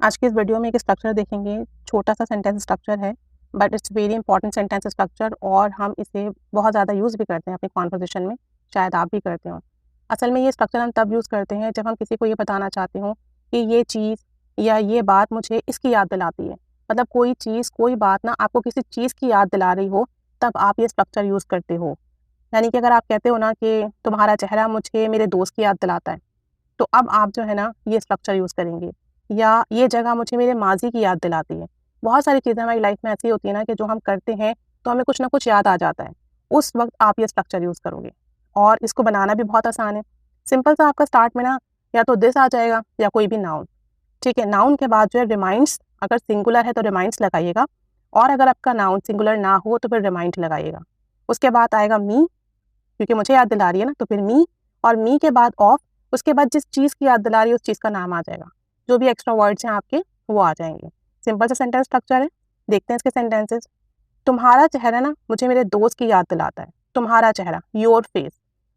आज की इस वीडियो में एक स्ट्रक्चर देखेंगे। छोटा सा सेंटेंस स्ट्रक्चर है but it's very important sentence structure और हम इसे बहुत ज़्यादा यूज़ भी करते हैं अपनी कॉन्वर्सेशन में, शायद आप भी करते हो। असल में ये स्ट्रक्चर हम तब यूज़ करते हैं जब हम किसी को ये बताना चाहते हो कि ये चीज़ या ये बात मुझे इसकी याद दिलाती है। मतलब कोई चीज़, कोई बात ना आपको किसी चीज़ की याद दिला रही हो, तब आप ये स्ट्रक्चर यूज़ करते हो। यानी कि अगर आप कहते हो ना कि तुम्हारा चेहरा मुझे मेरे दोस्त की याद दिलाता है, तो अब आप जो है ना ये स्ट्रक्चर यूज़ करेंगे। या ये जगह मुझे मेरे माज़ी की याद दिलाती है। बहुत सारी चीज़ें हमारी लाइफ में ऐसी होती है ना कि जो हम करते हैं तो हमें कुछ ना कुछ याद आ जाता है। उस वक़्त आप ये स्ट्रक्चर यूज़ करोगे और इसको बनाना भी बहुत आसान है। सिंपल सा आपका स्टार्ट में ना या तो दिस आ जाएगा या कोई भी नाउन। ठीक है, नाउन के बाद जो है रिमाइंड्स, अगर सिंगुलर है तो रिमाइंड्स लगाइएगा और अगर आपका नाउन सिंगुलर ना हो तो फिर रिमाइंड लगाइएगा। उसके बाद आएगा मी, क्योंकि मुझे याद दिला रही है ना, तो फिर मी और मी के बाद ऑफ। उसके बाद जिस चीज़ की याद दिला रही है उस चीज़ का नाम आ जाएगा। जो भी एक्स्ट्रा वर्ड्स हैं आपके वो आ जाएंगे। सिंपल सा सेंटेंस स्ट्रक्चर है। देखते हैं इसके सेंटेंसेस। तुम्हारा चेहरा ना मुझे मेरे दोस्त की याद दिलाता है। तुम्हारा चेहरा, योर फेस।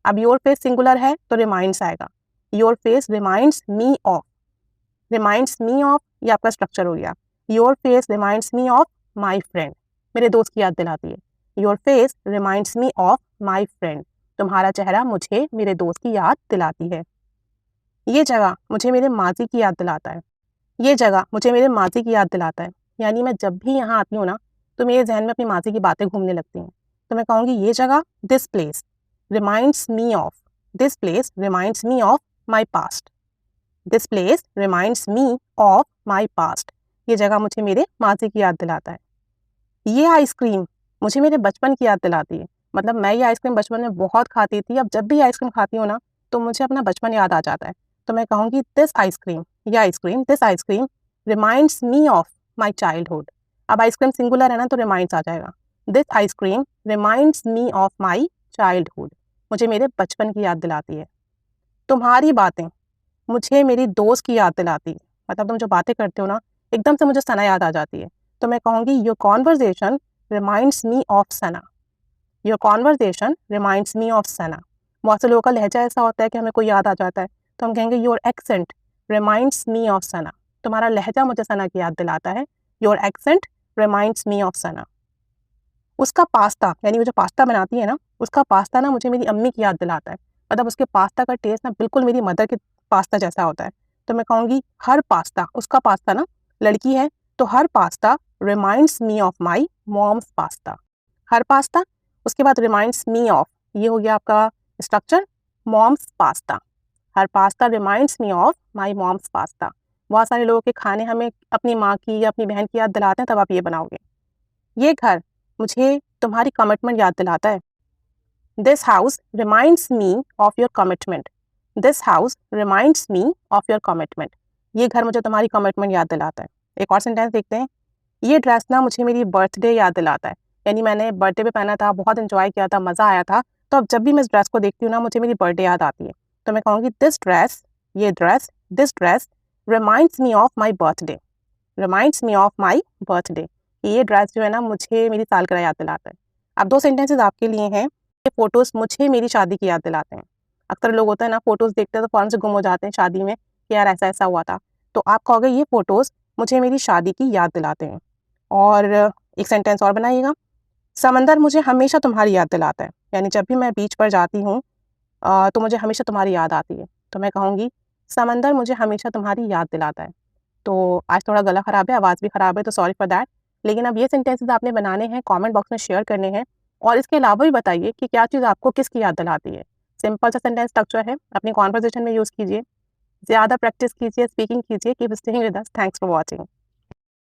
अब योर फेस सिंगुलर है तो रिमाइंड्स आएगा। Your face reminds me of. Reminds me of, ये आपका स्ट्रक्चर हो गया। Your face reminds me of my friend. मेरे दोस्त की याद दिलाती है। Your face reminds me of my friend. तुम्हारा चेहरा मुझे मेरे दोस्त की याद दिलाती है। ये जगह मुझे मेरे माजी की याद दिलाता है। ये जगह मुझे मेरे माजी की याद दिलाता है। यानी मैं जब भी यहाँ आती हूँ ना तो मेरे जहन में अपनी माजी की बातें घूमने लगती हैं। तो मैं कहूँगी ये जगह, this place reminds me of, this place reminds me of my past. This place reminds me of my past. ये जगह मुझे मेरे माजी की याद दिलाता है। ये आइसक्रीम मुझे मेरे बचपन की याद दिलाती है। मतलब मैं ये आइसक्रीम बचपन में बहुत खाती थी। अब जब भी आइसक्रीम खाती हूँ ना तो मुझे अपना बचपन याद आ जाता है। तो मैं कहूँगी दिस आइसक्रीम, ये ice cream, this ice cream reminds me of my childhood. अब आइसक्रीम सिंगुलर है ना तो रिमाइंड्स आ जाएगा। This ice cream reminds me of my childhood. मुझे मेरे बचपन की याद दिलाती है। तुम्हारी बातें मुझे मेरी दोस्त की याद दिलाती है। मतलब तुम जो बातें करते हो ना, एकदम से मुझे सना याद आ जाती है। तो मैं कहूँगी your conversation reminds me of Sana. Your conversation reminds me of Sana. बहुत से लोगों का लहजा ऐसा होता है कि हमें कोई याद आ जाता है तो हम कहेंगे your accent reminds me of Sana. तुम्हारा लहजा मुझे सना की याद दिलाता है। Your accent reminds me of Sana. उसका पास्ता, यानी वो जो पास्ता बनाती है ना, उसका पास्ता ना मुझे मेरी अम्मी की याद दिलाता है। मतलब उसके पास्ता का टेस्ट ना बिल्कुल मेरी मदर के पास्ता जैसा होता है। तो मैं कहूँगी हर पास्ता, उसका पास्ता ना, लड़की है तो हर pasta reminds me of my mom's pasta. हर पास्ता, उसके बाद रिमाइंड्स मी ऑफ, ये हो गया आपका स्ट्रक्चर, मॉम्स पास्ता। हर pasta reminds me of my mom's pasta. बहुत सारे लोगों के खाने हमें अपनी माँ की या अपनी बहन की याद दिलाते हैं, तब आप ये बनाओगे। ये घर मुझे तुम्हारी कमिटमेंट याद दिलाता है। This house reminds me of your commitment. This house reminds me of your commitment. ये घर मुझे तुम्हारी कमिटमेंट याद दिलाता है। एक और सेंटेंस देखते हैं। ये ड्रेस ना मुझे मेरी बर्थडे याद दिलाता है। यानी मैंने बर्थडे पे पहना था, बहुत इंजॉय किया था, मज़ा आया था। तो अब जब भी मैं इस ड्रेस को देखती हूँ ना मुझे मेरी बर्थडे याद आती है। तो मैं कहूँगी दिस ड्रेस, ये dress, this dress reminds me of my birthday. Reminds me of my birthday. ये ड्रेस जो है ना मुझे मेरी सालगिरह याद दिलाता है। अब दो सेंटेंसेस आपके लिए हैं। ये फ़ोटोज़ मुझे मेरी शादी की याद दिलाते हैं। अक्सर लोग होता है ना, फ़ोटोज़ देखते हैं तो फ़ौरन से गुम हो जाते हैं शादी में कि यार ऐसा ऐसा हुआ था। तो आप कहोगे ये फ़ोटोज़ मुझे मेरी शादी की याद दिलाते हैं। और एक सेंटेंस और बनाइएगा। समंदर मुझे हमेशा तुम्हारी याद दिलाता है। यानी जब भी मैं बीच पर जाती हूँ तो मुझे हमेशा तुम्हारी याद आती है। तो मैं कहूँगी समंदर मुझे हमेशा तुम्हारी याद दिलाता है। तो आज थोड़ा गला ख़राब है, आवाज़ भी ख़राब है, तो सॉरी फॉर दैट। लेकिन अब ये सेंटेंसेस आपने बनाने हैं, कमेंट बॉक्स में शेयर करने हैं और इसके अलावा भी बताइए कि क्या चीज़ आपको किसकी याद दिलाती है। सिंपल सा सेंटेंस स्ट्रक्चर है, अपनी कन्वर्सेशन में यूज़ कीजिए। ज़्यादा प्रैक्टिस कीजिए, स्पीकिंग कीजिए। Keep staying with us. Thanks for watching.